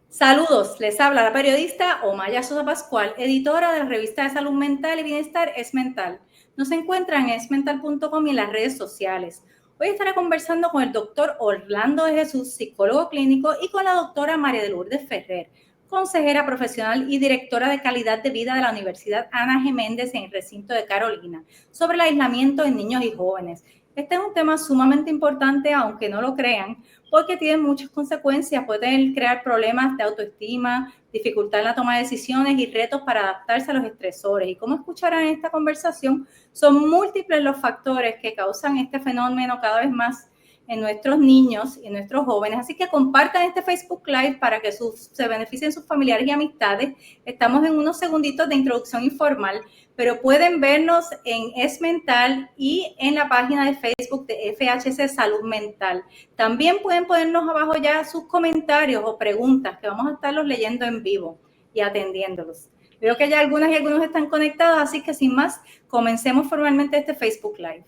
Saludos, les habla la periodista Omaya Sosa Pascual, editora de la revista de Salud Mental y Bienestar Es Mental. Nos encuentran en esmental.com y en las redes sociales. Hoy estaré conversando con el doctor Orlando de Jesús, psicólogo clínico, y con la doctora María de Lourdes Ferrer, consejera profesional y directora de calidad de vida de la Universidad Ana G. Méndez en el recinto de Carolina, sobre el aislamiento en niños y jóvenes. Este es un tema sumamente importante, aunque no lo crean, porque tiene muchas consecuencias. Pueden crear problemas de autoestima, dificultad en la toma de decisiones y retos para adaptarse a los estresores. Y como escucharán en esta conversación, son múltiples los factores que causan este fenómeno cada vez más en nuestros niños y en nuestros jóvenes. Así que compartan este Facebook Live para que se beneficien sus familiares y amistades. Estamos en unos segunditos de introducción informal, pero pueden vernos en Es Mental y en la página de Facebook de FHC Salud Mental. También pueden ponernos abajo ya sus comentarios o preguntas, que vamos a estarlos leyendo en vivo y atendiéndolos. Veo que ya algunas y algunos están conectados, así que sin más, comencemos formalmente este Facebook Live.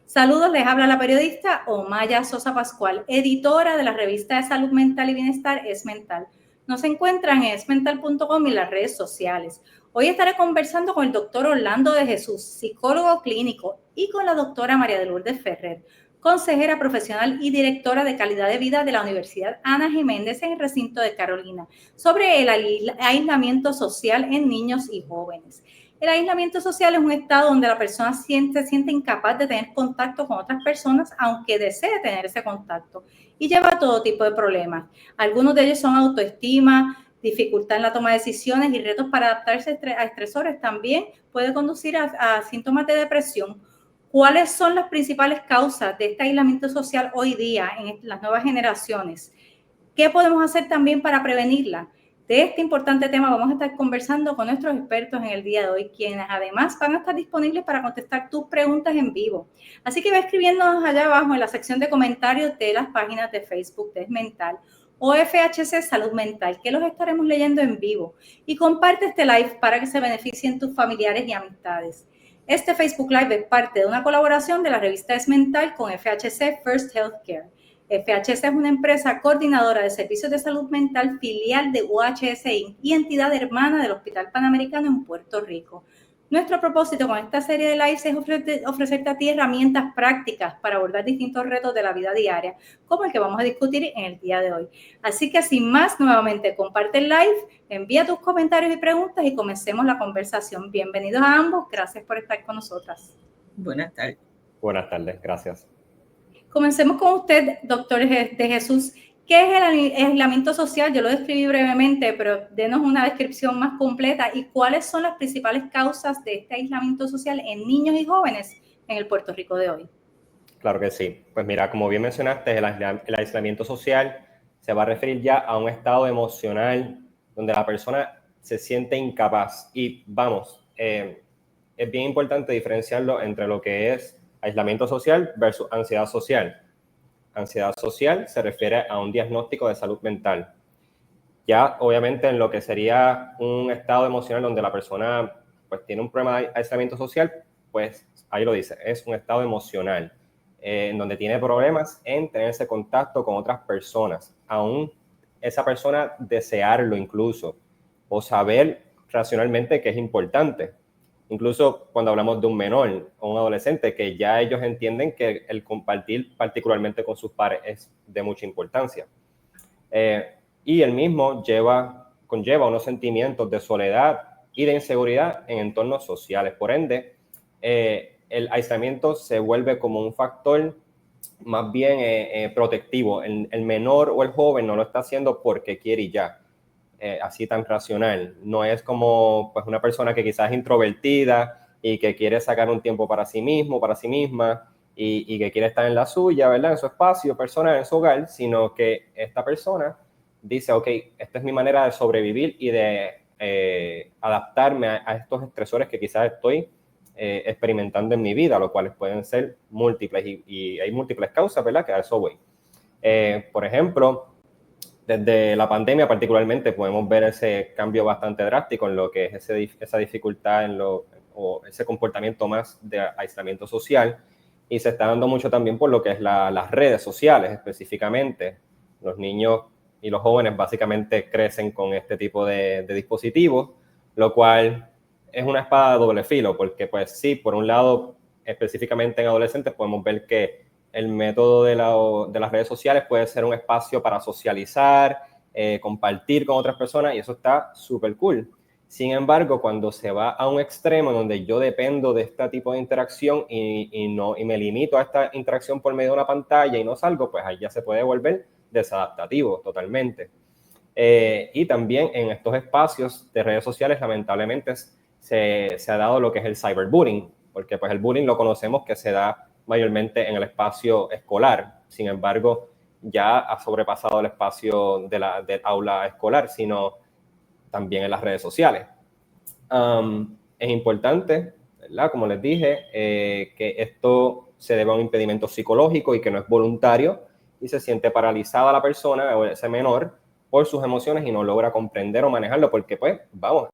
Saludos, les habla la periodista Omaya Sosa Pascual, editora de la revista de Salud Mental y Bienestar Es Mental. Nos encuentran en esmental.com y las redes sociales. Hoy estaré conversando con el doctor Orlando de Jesús, psicólogo clínico, y con la doctora María de Lourdes Ferrer, consejera profesional y directora de calidad de vida de la Universidad Ana G. Méndez en el recinto de Carolina, sobre el aislamiento social en niños y jóvenes. El aislamiento social es un estado donde la persona se siente incapaz de tener contacto con otras personas, aunque desee tener ese contacto, y lleva todo tipo de problemas. Algunos de ellos son autoestima, dificultad en la toma de decisiones y retos para adaptarse a estresores. También puede conducir a síntomas de depresión. ¿Cuáles son las principales causas de este aislamiento social hoy día en las nuevas generaciones? ¿Qué podemos hacer también para prevenirla? De este importante tema vamos a estar conversando con nuestros expertos en el día de hoy, quienes además van a estar disponibles para contestar tus preguntas en vivo. Así que va escribiéndonos allá abajo en la sección de comentarios de las páginas de Facebook de Es Mental o FHC Salud Mental, que los estaremos leyendo en vivo. Y comparte este live para que se beneficien tus familiares y amistades. Este Facebook Live es parte de una colaboración de la revista Es Mental con FHC First Healthcare. FHC es una empresa coordinadora de servicios de salud mental, filial de UHS Inc. y entidad hermana del Hospital Panamericano en Puerto Rico. Nuestro propósito con esta serie de lives es ofrecerte a ti herramientas prácticas para abordar distintos retos de la vida diaria, como el que vamos a discutir en el día de hoy. Así que sin más, nuevamente comparte el live, envía tus comentarios y preguntas y comencemos la conversación. Bienvenidos a ambos, gracias por estar con nosotras. Buenas tardes. Buenas tardes, gracias. Comencemos con usted, doctor de Jesús. ¿Qué es el aislamiento social? Yo lo describí brevemente, pero denos una descripción más completa y cuáles son las principales causas de este aislamiento social en niños y jóvenes en el Puerto Rico de hoy. Claro que sí. Pues mira, como bien mencionaste, el aislamiento social se va a referir ya a un estado emocional donde la persona se siente incapaz. Y vamos, es bien importante diferenciarlo entre lo que es aislamiento social versus ansiedad social. Ansiedad social se refiere a un diagnóstico de salud mental. Ya, obviamente, en lo que sería un estado emocional donde la persona pues tiene un problema de aislamiento social, pues ahí lo dice, es un estado emocional en donde tiene problemas en tener ese contacto con otras personas, aún esa persona desearlo incluso, o saber racionalmente que es importante. Incluso cuando hablamos de un menor o un adolescente, que ya ellos entienden que el compartir particularmente con sus pares es de mucha importancia. Y el mismo conlleva unos sentimientos de soledad y de inseguridad en entornos sociales. Por ende, el aislamiento se vuelve como un factor más bien protectivo. El menor o el joven no lo está haciendo porque quiere y ya, así tan racional. No es como pues, una persona que quizás es introvertida y que quiere sacar un tiempo para sí mismo, para sí misma, y que quiere estar en la suya, ¿verdad? En su espacio personal, en su hogar, sino que esta persona dice, ok, esta es mi manera de sobrevivir y de adaptarme a estos estresores que quizás estoy experimentando en mi vida, los cuales pueden ser múltiples y hay múltiples causas, ¿verdad? Que a eso voy. Por ejemplo, desde la pandemia particularmente podemos ver ese cambio bastante drástico en lo que es esa dificultad o ese comportamiento más de aislamiento social, y se está dando mucho también por lo que es las redes sociales específicamente. Los niños y los jóvenes básicamente crecen con este tipo de dispositivos, lo cual es una espada de doble filo, porque pues sí, por un lado, específicamente en adolescentes, podemos ver que el método de las redes sociales puede ser un espacio para socializar, compartir con otras personas, y eso está súper cool. Sin embargo, cuando se va a un extremo donde yo dependo de este tipo de interacción y me limito a esta interacción por medio de una pantalla y no salgo, pues ahí ya se puede volver desadaptativo totalmente. Y también en estos espacios de redes sociales, lamentablemente, se ha dado lo que es el cyberbullying, porque pues el bullying lo conocemos que se da mayormente en el espacio escolar. Sin embargo, ya ha sobrepasado el espacio del aula escolar, sino también en las redes sociales. Es importante, ¿verdad? Como les dije, que esto se debe a un impedimento psicológico y que no es voluntario y se siente paralizada la persona o ese menor por sus emociones y no logra comprender o manejarlo porque pues vamos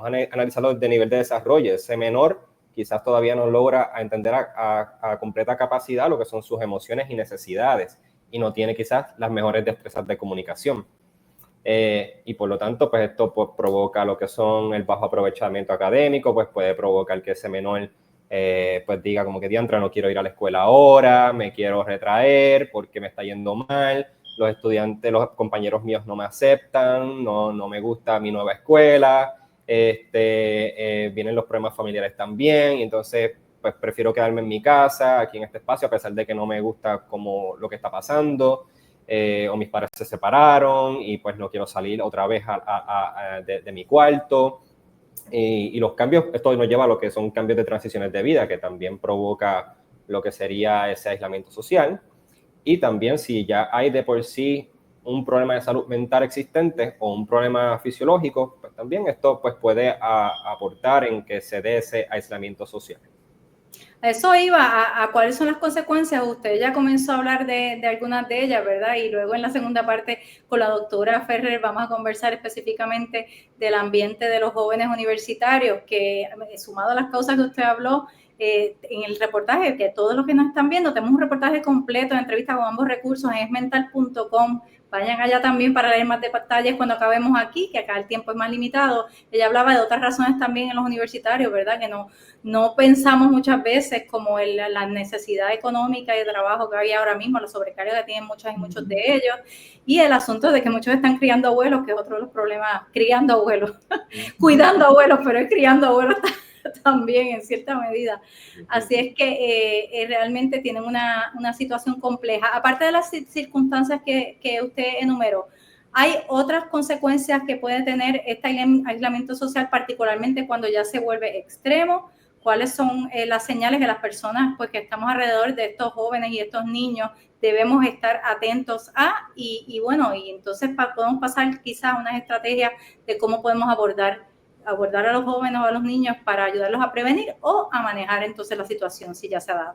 a analizarlo desde nivel de desarrollo. Ese menor quizás todavía no logra entender a completa capacidad lo que son sus emociones y necesidades y no tiene quizás las mejores destrezas de comunicación. Y por lo tanto, pues esto pues, provoca lo que son el bajo aprovechamiento académico, pues puede provocar que ese menor pues diga como que diantra, no quiero ir a la escuela ahora, me quiero retraer porque me está yendo mal, los estudiantes, los compañeros míos no me aceptan, no me gusta mi nueva escuela, vienen los problemas familiares también, y entonces pues prefiero quedarme en mi casa, aquí en este espacio, a pesar de que no me gusta como lo que está pasando. O mis padres se separaron y pues no quiero salir otra vez de mi cuarto. Y los cambios, esto nos lleva a lo que son cambios de transiciones de vida, que también provoca lo que sería ese aislamiento social. Y también si ya hay de por sí un problema de salud mental existente o un problema fisiológico, pues también esto pues puede aportar en que se dé ese aislamiento social. Eso iba a cuáles son las consecuencias. Usted ya comenzó a hablar de algunas de ellas, ¿verdad? Y luego en la segunda parte con la doctora Ferrer vamos a conversar específicamente del ambiente de los jóvenes universitarios, que sumado a las causas que usted habló en el reportaje, que todos los que nos están viendo, tenemos un reportaje completo de entrevista con ambos recursos en esmental.com. Vayan allá también para leer más detalles cuando acabemos aquí, que acá el tiempo es más limitado. Ella hablaba de otras razones también en los universitarios, ¿verdad? Que no pensamos muchas veces como en la necesidad económica y de trabajo que hay ahora mismo, la sobrecarga que tienen muchas y muchos de ellos, y el asunto de que muchos están criando abuelos, que es otro de los problemas, criando abuelos, cuidando abuelos, pero es criando abuelos también en cierta medida. Así es que realmente tienen una situación compleja. Aparte de las circunstancias que usted enumeró, ¿hay otras consecuencias que puede tener este aislamiento social, particularmente cuando ya se vuelve extremo? ¿Cuáles son las señales que las personas pues, que estamos alrededor de estos jóvenes y estos niños debemos estar atentos a? Y bueno, y entonces podemos pasar quizás a unas estrategias de cómo podemos abordar a los jóvenes o a los niños para ayudarlos a prevenir o a manejar entonces la situación si ya se ha dado.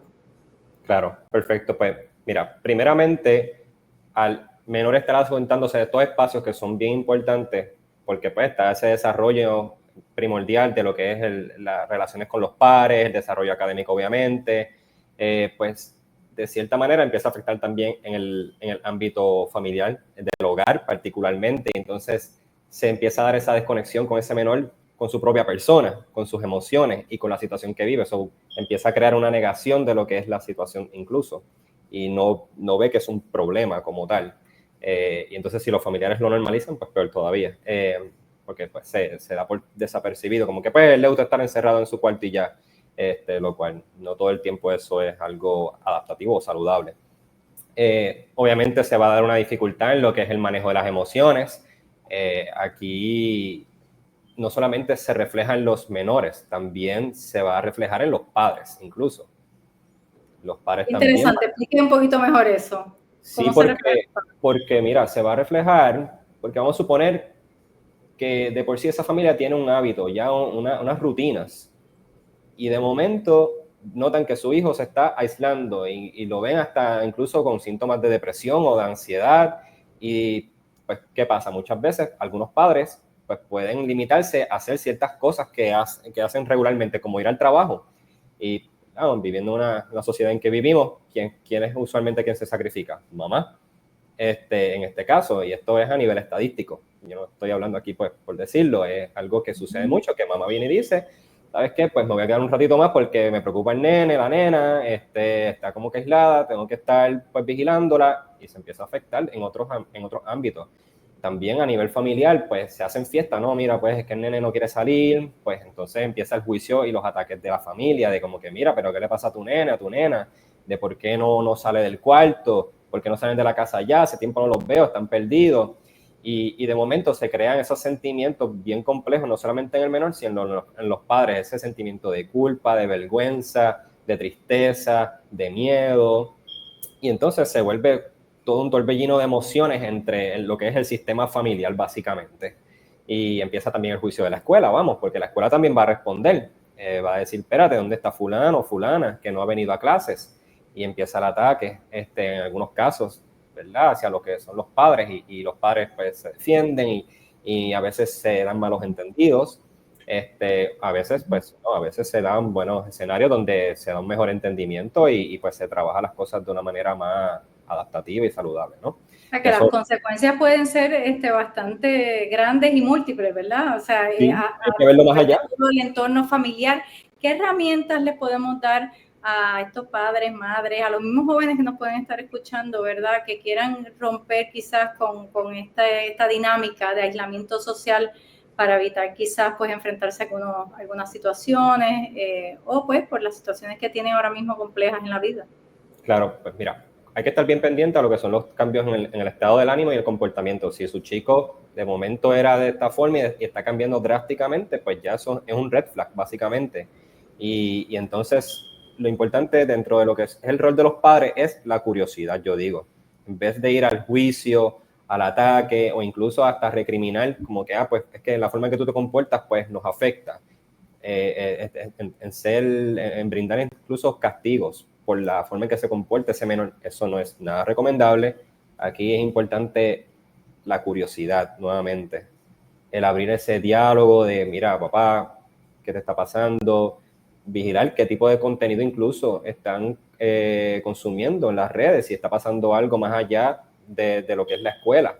Claro, perfecto. Pues mira, primeramente, al menor estar afrontándose de estos espacios que son bien importantes, porque pues está ese desarrollo primordial de lo que es las relaciones con los pares, el desarrollo académico obviamente, pues de cierta manera empieza a afectar también en el ámbito familiar, del hogar particularmente, y entonces se empieza a dar esa desconexión con ese menor, con su propia persona, con sus emociones y con la situación que vive. Eso empieza a crear una negación de lo que es la situación incluso y no ve que es un problema como tal. Y entonces si los familiares lo normalizan, pues peor todavía. Porque pues, se da por desapercibido, como que pues le gusta estar encerrado en su cuarto y ya, lo cual no todo el tiempo eso es algo adaptativo o saludable. Obviamente se va a dar una dificultad en lo que es el manejo de las emociones. Aquí no solamente se refleja en los menores, también se va a reflejar en los padres, incluso. Los padres Interesante, también. explique un poquito mejor eso. Sí, porque mira, se va a reflejar, porque vamos a suponer que de por sí esa familia tiene un hábito, ya unas rutinas, y de momento notan que su hijo se está aislando y lo ven hasta incluso con síntomas de depresión o de ansiedad, y pues, ¿qué pasa? Muchas veces algunos padres pues, pueden limitarse a hacer ciertas cosas que hacen regularmente, como ir al trabajo, y viviendo una sociedad en que vivimos, ¿quién es usualmente quien se sacrifica? Mamá. en este caso, y esto es a nivel estadístico. Yo no estoy hablando aquí pues por decirlo, es algo que sucede mucho, que mamá viene y dice, ¿sabes qué? Pues me voy a quedar un ratito más porque me preocupa el nene, la nena, está como que aislada, tengo que estar pues vigilándola, y se empieza a afectar en otros ámbitos. También a nivel familiar, pues se hacen fiestas, ¿no? Mira, pues es que el nene no quiere salir, pues entonces empieza el juicio y los ataques de la familia, de como que, mira, pero ¿qué le pasa a tu nene, a tu nena? De por qué no sale del cuarto, por qué no salen de la casa ya, hace tiempo no los veo, están perdidos. Y de momento se crean esos sentimientos bien complejos, no solamente en el menor, sino en los padres, ese sentimiento de culpa, de vergüenza, de tristeza, de miedo, y entonces se vuelve todo un torbellino de emociones entre lo que es el sistema familiar, básicamente. Y empieza también el juicio de la escuela, vamos, porque la escuela también va a responder. Va a decir, espérate, ¿dónde está fulano o fulana que no ha venido a clases? Y empieza el ataque, en algunos casos, ¿verdad? Hacia lo que son los padres, y los padres pues se defienden, y a veces se dan malos entendidos. A veces, pues, no, a veces se dan buenos escenarios donde se da un mejor entendimiento, y pues se trabaja las cosas de una manera más adaptativa y saludable, ¿no? O sea, que las consecuencias pueden ser bastante grandes y múltiples, ¿verdad? O sea, sí, hay que verlo más allá. Todo el entorno familiar. ¿Qué herramientas le podemos dar a estos padres, madres, a los mismos jóvenes que nos pueden estar escuchando, ¿verdad? Que quieran romper quizás con esta dinámica de aislamiento social para evitar quizás pues enfrentarse a algunas situaciones o pues por las situaciones que tienen ahora mismo complejas en la vida. Claro, pues mira, hay que estar bien pendiente a lo que son los cambios en el estado del ánimo y el comportamiento. Si su chico de momento era de esta forma y está cambiando drásticamente, pues ya eso es un red flag, básicamente. Y entonces lo importante dentro de lo que es el rol de los padres es la curiosidad, yo digo. En vez de ir al juicio, al ataque, o incluso hasta recriminar, como que, pues es que la forma en que tú te comportas, pues nos afecta. En brindar incluso castigos por la forma en que se comporta ese menor, eso no es nada recomendable. Aquí es importante la curiosidad, nuevamente, el abrir ese diálogo de, mira, papá, ¿qué te está pasando? Vigilar qué tipo de contenido incluso están consumiendo en las redes, si está pasando algo más allá de lo que es la escuela.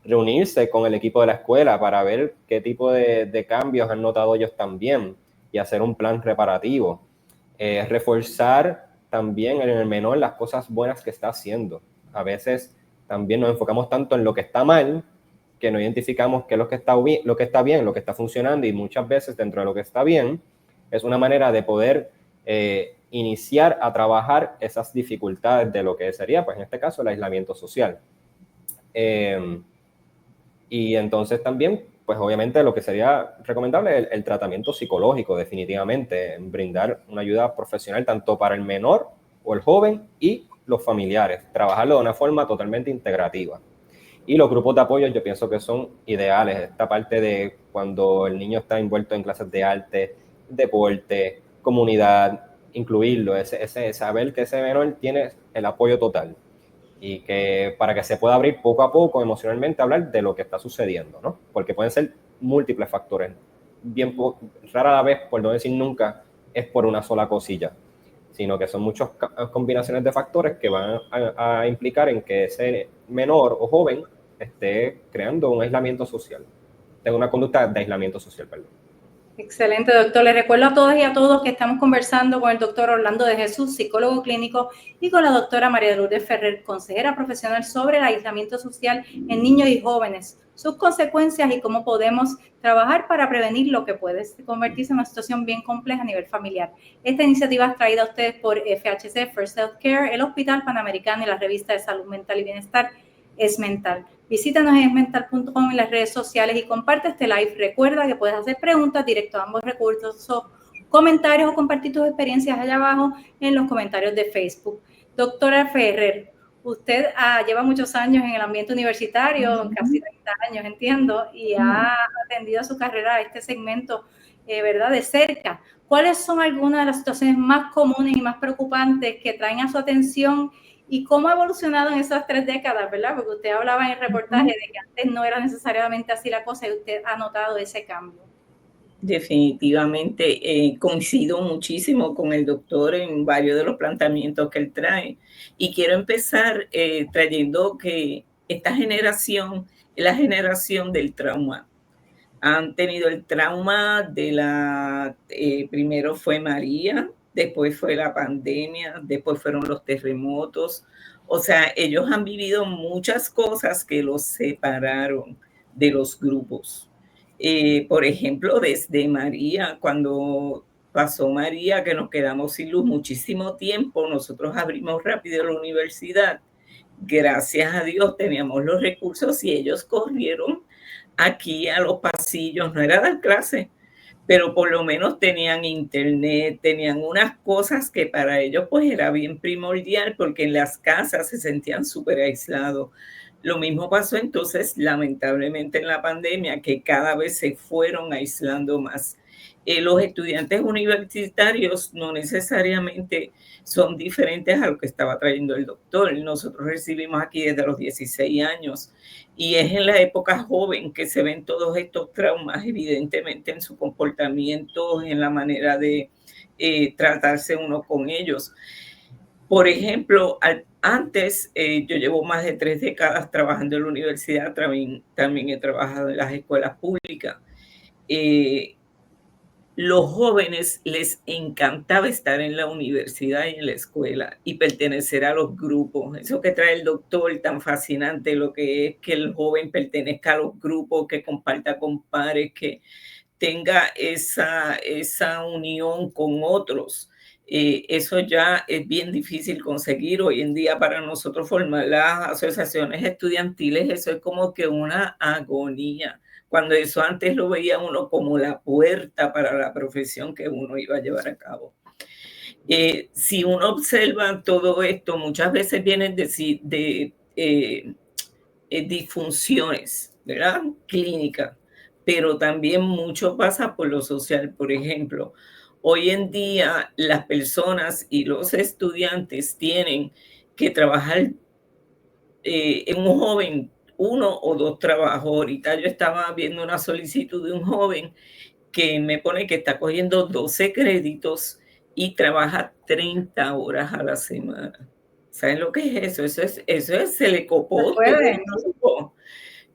Reunirse con el equipo de la escuela para ver qué tipo de cambios han notado ellos también, y hacer un plan reparativo. Reforzar también en el menor las cosas buenas que está haciendo. A veces también nos enfocamos tanto en lo que está mal que no identificamos qué es lo que está bien, lo que está funcionando, y muchas veces dentro de lo que está bien es una manera de poder iniciar a trabajar esas dificultades de lo que sería, pues en este caso, el aislamiento social. Y entonces también, pues obviamente lo que sería recomendable es el tratamiento psicológico, definitivamente, brindar una ayuda profesional tanto para el menor o el joven y los familiares, trabajarlo de una forma totalmente integrativa. Y los grupos de apoyo yo pienso que son ideales, esta parte de cuando el niño está envuelto en clases de arte, deporte, comunidad, incluirlo, ese saber que ese menor tiene el apoyo total, y que para que se pueda abrir poco a poco emocionalmente, hablar de lo que está sucediendo, ¿no? Porque pueden ser múltiples factores. Rara la vez, por no decir nunca, es por una sola cosilla, sino que son muchas combinaciones de factores que van a implicar en que ese menor o joven esté creando un aislamiento social, tenga una conducta de aislamiento social, perdón. Excelente, doctor. Les recuerdo a todas y a todos que estamos conversando con el doctor Orlando de Jesús, psicólogo clínico, y con la doctora María de Lourdes Ferrer, consejera profesional sobre el aislamiento social en niños y jóvenes, sus consecuencias y cómo podemos trabajar para prevenir lo que puede convertirse en una situación bien compleja a nivel familiar. Esta iniciativa es traída a ustedes por FHC, First Health Care, el Hospital Panamericano y la revista de Salud Mental y Bienestar Es Mental. Visítanos en esmental.com en las redes sociales y comparte este live. Recuerda que puedes hacer preguntas directo a ambos recursos, comentarios o compartir tus experiencias allá abajo en los comentarios de Facebook. Doctora Ferrer, usted lleva muchos años en el ambiente universitario, casi 30 años, entiendo, y ha atendido a su carrera a este segmento, ¿verdad?, de cerca. ¿Cuáles son algunas de las situaciones más comunes y más preocupantes que traen a su atención? ¿Y cómo ha evolucionado en esas 3 décadas, verdad? Porque usted hablaba en el reportaje de que antes no era necesariamente así la cosa y usted ha notado ese cambio. Definitivamente coincido muchísimo con el doctor en varios de los planteamientos que él trae. Y quiero empezar trayendo que esta generación es la generación del trauma. Han tenido el trauma de primero fue María, después fue la pandemia, después fueron los terremotos. O sea, ellos han vivido muchas cosas que los separaron de los grupos. Por ejemplo, desde María, cuando pasó María, que nos quedamos sin luz muchísimo tiempo, nosotros abrimos rápido la universidad. Gracias a Dios teníamos los recursos y ellos corrieron aquí a los pasillos, no era dar clase, pero por lo menos tenían internet, tenían unas cosas que para ellos pues era bien primordial porque en las casas se sentían súper aislados. Lo mismo pasó entonces lamentablemente en la pandemia, que cada vez se fueron aislando más. Los estudiantes universitarios no necesariamente son diferentes a lo que estaba trayendo el doctor. Nosotros recibimos aquí desde los 16 años y es en la época joven que se ven todos estos traumas, evidentemente en su comportamiento, en la manera de tratarse uno con ellos. Por ejemplo, antes, yo llevo más de 3 décadas trabajando en la universidad, también he trabajado en las escuelas públicas. Los jóvenes les encantaba estar en la universidad y en la escuela y pertenecer a los grupos. Eso que trae el doctor tan fascinante, lo que es que el joven pertenezca a los grupos, que comparta con pares, que tenga esa unión con otros. Eso ya es bien difícil conseguir hoy en día para nosotros formar las asociaciones estudiantiles. Eso es como que una agonía, cuando eso antes lo veía uno como la puerta para la profesión que uno iba a llevar a cabo. Si uno observa todo esto, muchas veces vienen de disfunciones, ¿verdad? Clínicas, pero también mucho pasa por lo social. Por ejemplo, hoy en día las personas y los estudiantes tienen que trabajar en un joven 1 o 2 trabajos. Ahorita yo estaba viendo una solicitud de un joven que me pone que está cogiendo 12 créditos y trabaja 30 horas a la semana. ¿Saben lo que es eso? Se le copó todo el grupo.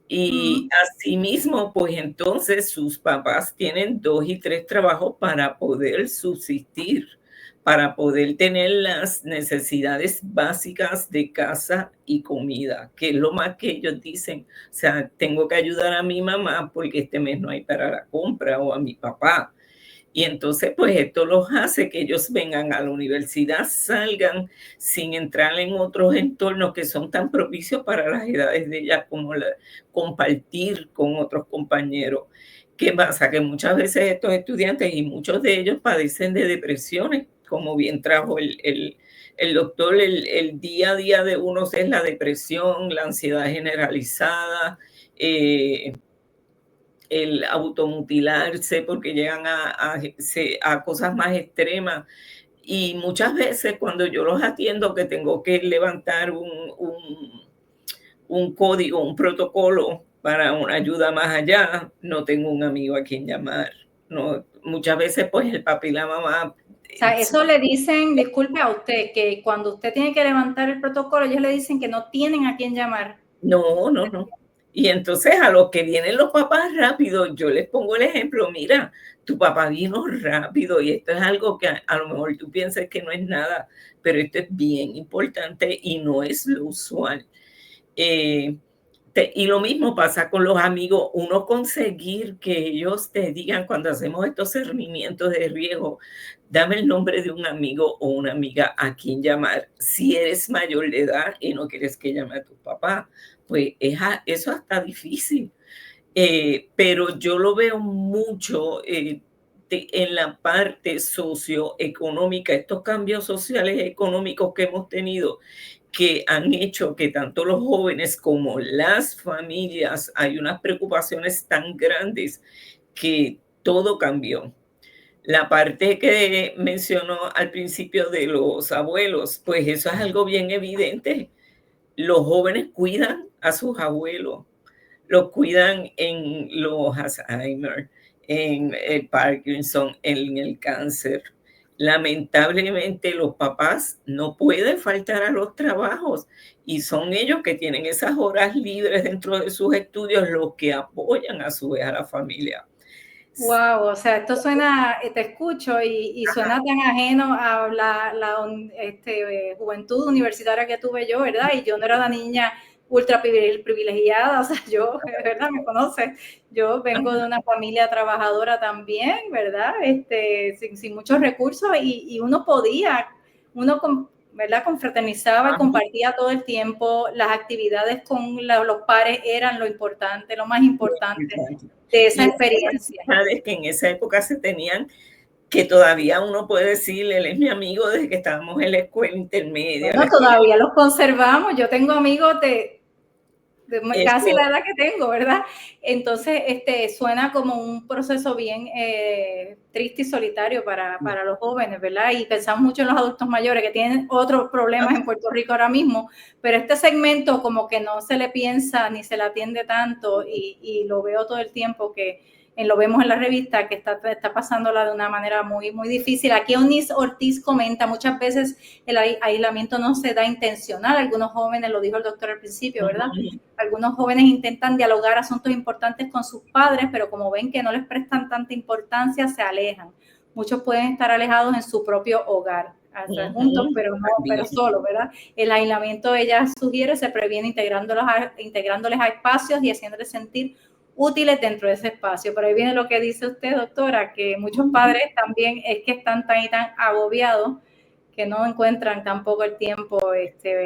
Y asimismo, pues entonces sus papás tienen 2 y 3 trabajos para poder subsistir, para poder tener las necesidades básicas de casa y comida, que es lo más que ellos dicen. O sea, tengo que ayudar a mi mamá porque este mes no hay para la compra, o a mi papá. Y entonces, pues esto los hace que ellos vengan a la universidad, salgan sin entrar en otros entornos que son tan propicios para las edades de ellas, como compartir con otros compañeros. ¿Qué pasa? Que muchas veces estos estudiantes, y muchos de ellos, padecen de depresiones, como bien trajo el doctor. El día a día de unos es la depresión, la ansiedad generalizada, el automutilarse porque llegan a cosas más extremas. Y muchas veces cuando yo los atiendo, que tengo que levantar un código, un protocolo para una ayuda más allá, no tengo un amigo a quien llamar. No, muchas veces pues el papi y la mamá... O sea, eso le dicen, disculpe a usted, que cuando usted tiene que levantar el protocolo, ellos le dicen que no tienen a quién llamar. No. Y entonces a los que vienen los papás rápido, yo les pongo el ejemplo: mira, tu papá vino rápido y esto es algo que a lo mejor tú piensas que no es nada, pero esto es bien importante y no es lo usual. Y lo mismo pasa con los amigos. Uno conseguir que ellos te digan, cuando hacemos estos cernimientos de riesgo, dame el nombre de un amigo o una amiga a quien llamar. Si eres mayor de edad y no quieres que llame a tu papá, pues eso está difícil. Pero yo lo veo mucho en la parte socioeconómica, estos cambios sociales y económicos que hemos tenido, que han hecho que tanto los jóvenes como las familias, hay unas preocupaciones tan grandes que todo cambió. La parte que mencionó al principio de los abuelos, pues eso es algo bien evidente. Los jóvenes cuidan a sus abuelos, los cuidan en los Alzheimer, en el Parkinson, en el cáncer. Lamentablemente los papás no pueden faltar a los trabajos y son ellos que tienen esas horas libres dentro de sus estudios los que apoyan a su vez a la familia. Wow, o sea, esto suena, te escucho y suena tan ajeno a la juventud universitaria que tuve yo, ¿verdad? Y yo no era una niña ultra privilegiada, o sea, yo, ¿verdad? Me conoces, yo vengo de una familia trabajadora también, ¿verdad? Sin muchos recursos y uno podía, ¿verdad? Confraternizaba y compartía todo el tiempo, las actividades con los pares eran lo importante, lo más importante de esa experiencia. Sabes que en esa época se tenían, que todavía uno puede decir, él es mi amigo desde que estábamos en la escuela intermedia. Bueno, todavía los conservamos. Yo tengo amigos de casi la edad que tengo, ¿verdad? Entonces, suena como un proceso bien triste y solitario para los jóvenes, ¿verdad? Y pensamos mucho en los adultos mayores que tienen otros problemas en Puerto Rico ahora mismo, pero este segmento como que no se le piensa ni se le atiende tanto y lo veo todo el tiempo que lo vemos en la revista que está pasándola de una manera muy, muy difícil. Aquí Eunice Ortiz comenta, muchas veces el aislamiento no se da intencional. Algunos jóvenes, lo dijo el doctor al principio, ¿verdad? Algunos jóvenes intentan dialogar asuntos importantes con sus padres, pero como ven que no les prestan tanta importancia, se alejan. Muchos pueden estar alejados en su propio hogar, juntos, pero solos, ¿verdad? El aislamiento, ella sugiere, se previene integrándoles a espacios y haciéndoles sentir útiles dentro de ese espacio. Pero ahí viene lo que dice usted, doctora, que muchos padres también es que están tan y tan agobiados que no encuentran tampoco el tiempo.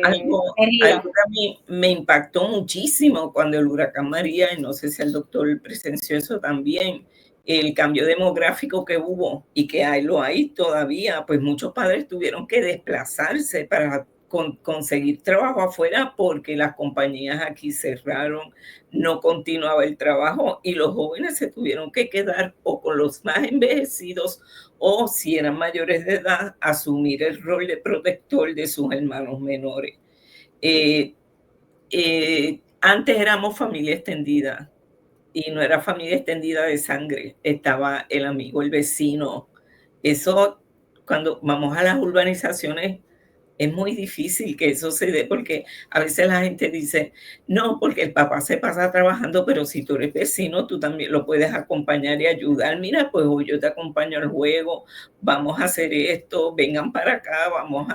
Algo que a mí me impactó muchísimo cuando el huracán María, y no sé si el doctor presenció eso también, el cambio demográfico que hubo y que lo hay todavía, pues muchos padres tuvieron que desplazarse para conseguir trabajo afuera porque las compañías aquí cerraron, no continuaba el trabajo y los jóvenes se tuvieron que quedar o con los más envejecidos o si eran mayores de edad, asumir el rol de protector de sus hermanos menores. Antes éramos familia extendida y no era familia extendida de sangre, estaba el amigo, el vecino. Eso, cuando vamos a las urbanizaciones, es muy difícil que eso se dé porque a veces la gente dice, no, porque el papá se pasa trabajando, pero si tú eres vecino, tú también lo puedes acompañar y ayudar. Mira, pues hoy yo te acompaño al juego, vamos a hacer esto, vengan para acá, vamos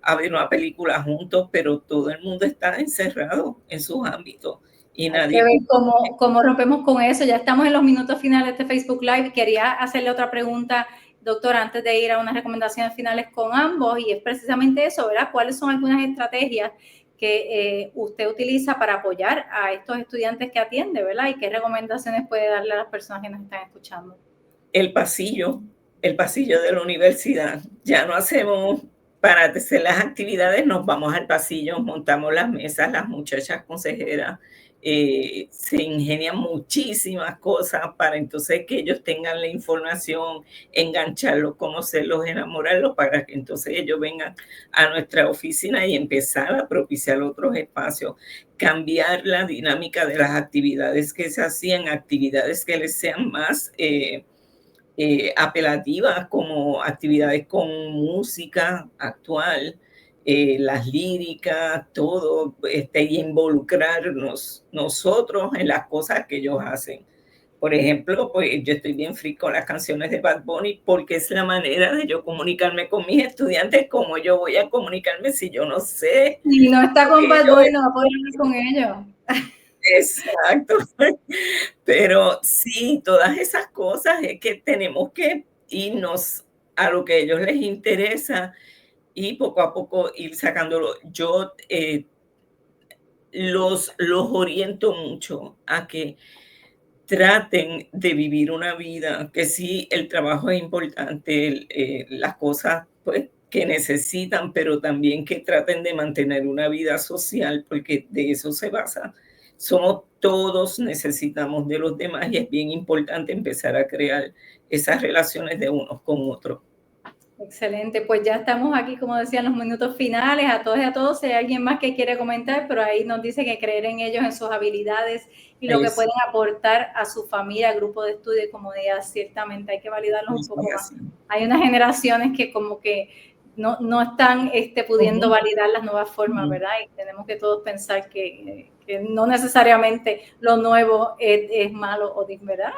a ver una película juntos, pero todo el mundo está encerrado en sus ámbitos. Y nadie... Hay que ver cómo rompemos con eso. Ya estamos en los minutos finales de este Facebook Live. Quería hacerle otra pregunta, doctora, antes de ir a unas recomendaciones finales con ambos, y es precisamente eso, ¿verdad? ¿Cuáles son algunas estrategias que usted utiliza para apoyar a estos estudiantes que atiende, ¿verdad? ¿Y qué recomendaciones puede darle a las personas que nos están escuchando? El pasillo de la universidad. Ya no hacemos, para hacer las actividades, nos vamos al pasillo, montamos las mesas, las muchachas consejeras se ingenian muchísimas cosas para entonces que ellos tengan la información, engancharlos, conocerlos, enamorarlos, para que entonces ellos vengan a nuestra oficina y empezar a propiciar otros espacios, cambiar la dinámica de las actividades que se hacían, actividades que les sean más apelativas, como actividades con música actual, las líricas, todo, y involucrarnos nosotros en las cosas que ellos hacen. Por ejemplo, pues yo estoy bien free con las canciones de Bad Bunny porque es la manera de yo comunicarme con mis estudiantes. ¿Cómo yo voy a comunicarme si yo no sé? Si no está con Bad Bunny, no va a poder hablar con ellos. Exacto. Pero sí, todas esas cosas es que tenemos que irnos a lo que a ellos les interesa y poco a poco ir sacándolo. Yo los oriento mucho a que traten de vivir una vida, que sí, el trabajo es importante, las cosas pues que necesitan, pero también que traten de mantener una vida social, porque de eso se basa. Todos necesitamos de los demás y es bien importante empezar a crear esas relaciones de unos con otros. Excelente, pues ya estamos aquí, como decían, los minutos finales. A todos y a todos, si hay alguien más que quiere comentar, pero ahí nos dice que creer en ellos, en sus habilidades y lo que pueden aportar a su familia, grupo de estudio y comunidad, ciertamente hay que validarlos un poco más. Hay unas generaciones que como que no están pudiendo validar las nuevas formas, ¿verdad? Y tenemos que todos pensar que no necesariamente lo nuevo es malo o ¿verdad?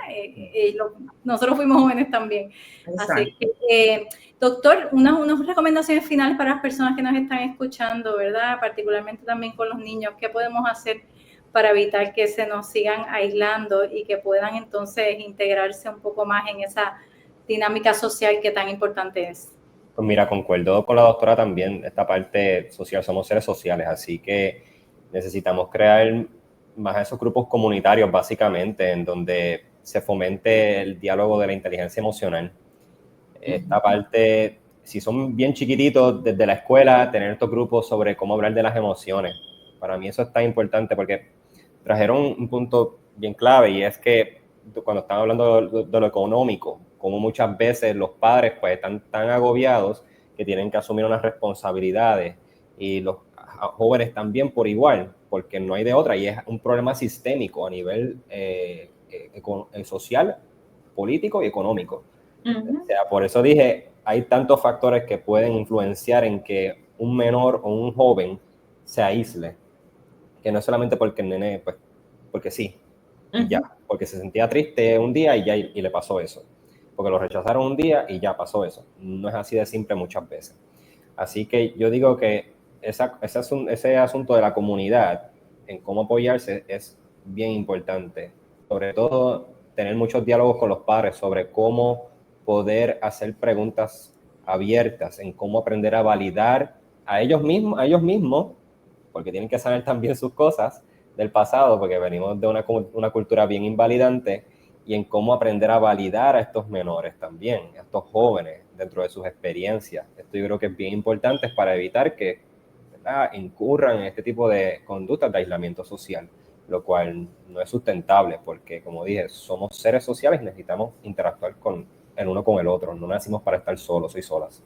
Nosotros fuimos jóvenes también. Exacto. Así que, doctor, unas recomendaciones finales para las personas que nos están escuchando, ¿verdad? Particularmente también con los niños. ¿Qué podemos hacer para evitar que se nos sigan aislando y que puedan entonces integrarse un poco más en esa dinámica social que tan importante es? Pues mira, concuerdo con la doctora también, esta parte social, somos seres sociales, así que necesitamos crear más esos grupos comunitarios básicamente, en donde se fomente el diálogo de la inteligencia emocional. Esta parte, si son bien chiquititos, desde la escuela, tener estos grupos sobre cómo hablar de las emociones. Para mí eso es tan importante porque trajeron un punto bien clave y es que cuando están hablando de lo económico, como muchas veces los padres pues están tan agobiados que tienen que asumir unas responsabilidades y los jóvenes también por igual, porque no hay de otra y es un problema sistémico a nivel social, político y económico. O sea, por eso dije, hay tantos factores que pueden influenciar en que un menor o un joven se aísle, que no es solamente porque el nene, pues, porque sí, y ya, porque se sentía triste un día y ya y le pasó eso, porque lo rechazaron un día y ya pasó eso. No es así de simple muchas veces. Así que yo digo que ese asunto de la comunidad, en cómo apoyarse, es bien importante. Sobre todo, tener muchos diálogos con los padres sobre cómo poder hacer preguntas abiertas, en cómo aprender a validar a ellos mismos, porque tienen que saber también sus cosas del pasado, porque venimos de una cultura bien invalidante, y en cómo aprender a validar a estos menores también, a estos jóvenes, dentro de sus experiencias. Esto yo creo que es bien importante para evitar que, ¿verdad?, incurran en este tipo de conductas de aislamiento social, lo cual no es sustentable, porque, como dije, somos seres sociales y necesitamos interactuar el uno con el otro. No nacimos para estar solos y solas.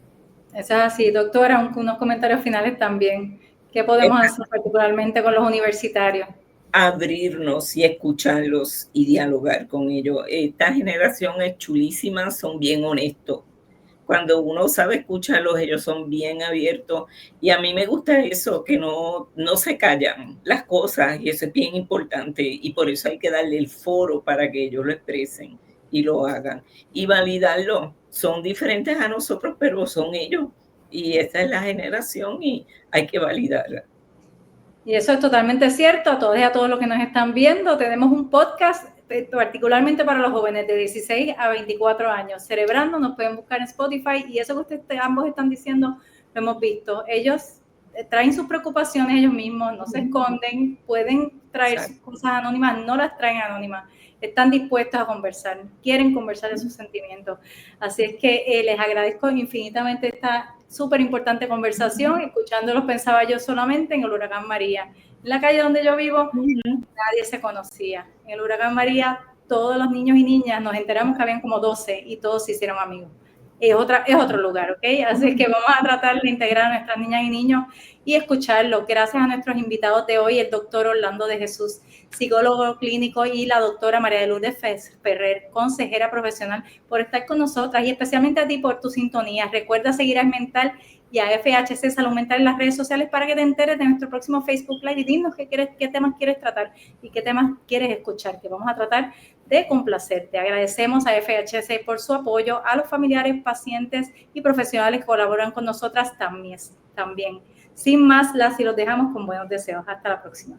Eso es así, doctora. Unos comentarios finales también. ¿Qué podemos hacer particularmente con los universitarios? Abrirnos y escucharlos y dialogar con ellos. Esta generación es chulísima, son bien honestos. Cuando uno sabe escucharlos, ellos son bien abiertos. Y a mí me gusta eso, que no se callan las cosas, y eso es bien importante. Y por eso hay que darle el foro para que ellos lo expresen y lo hagan. Y validarlo. Son diferentes a nosotros, pero son ellos. Y esta es la generación y hay que validarla. Y eso es totalmente cierto. A todos y a todos los que nos están viendo, tenemos un podcast particularmente para los jóvenes de 16 a 24 años. Cerebrando, nos pueden buscar en Spotify, y eso que ustedes ambos están diciendo lo hemos visto. Ellos traen sus preocupaciones ellos mismos, no se esconden, pueden traer sus cosas anónimas, no las traen anónimas. Están dispuestos a conversar, quieren conversar de sus sentimientos. Así es que les agradezco infinitamente esta súper importante conversación. Escuchándolos pensaba yo solamente en el huracán María. En la calle donde yo vivo, nadie se conocía. En el huracán María, todos los niños y niñas nos enteramos que habían como 12 y todos se hicieron amigos. Es otro lugar, ¿ok? Así es que vamos a tratar de integrar a nuestras niñas y niños y escucharlo. Gracias a nuestros invitados de hoy, el doctor Orlando de Jesús, psicólogo clínico, y la doctora María de Lourdes Ferrer, consejera profesional, por estar con nosotras, y especialmente a ti por tu sintonía. Recuerda seguir a Mental y a FHC Salud Mental en las redes sociales para que te enteres de nuestro próximo Facebook Live y dinos qué temas quieres tratar y qué temas quieres escuchar, que vamos a tratar de complacerte. Agradecemos a FHC por su apoyo, a los familiares, pacientes y profesionales que colaboran con nosotras también. Sin más, las y los dejamos con buenos deseos. Hasta la próxima.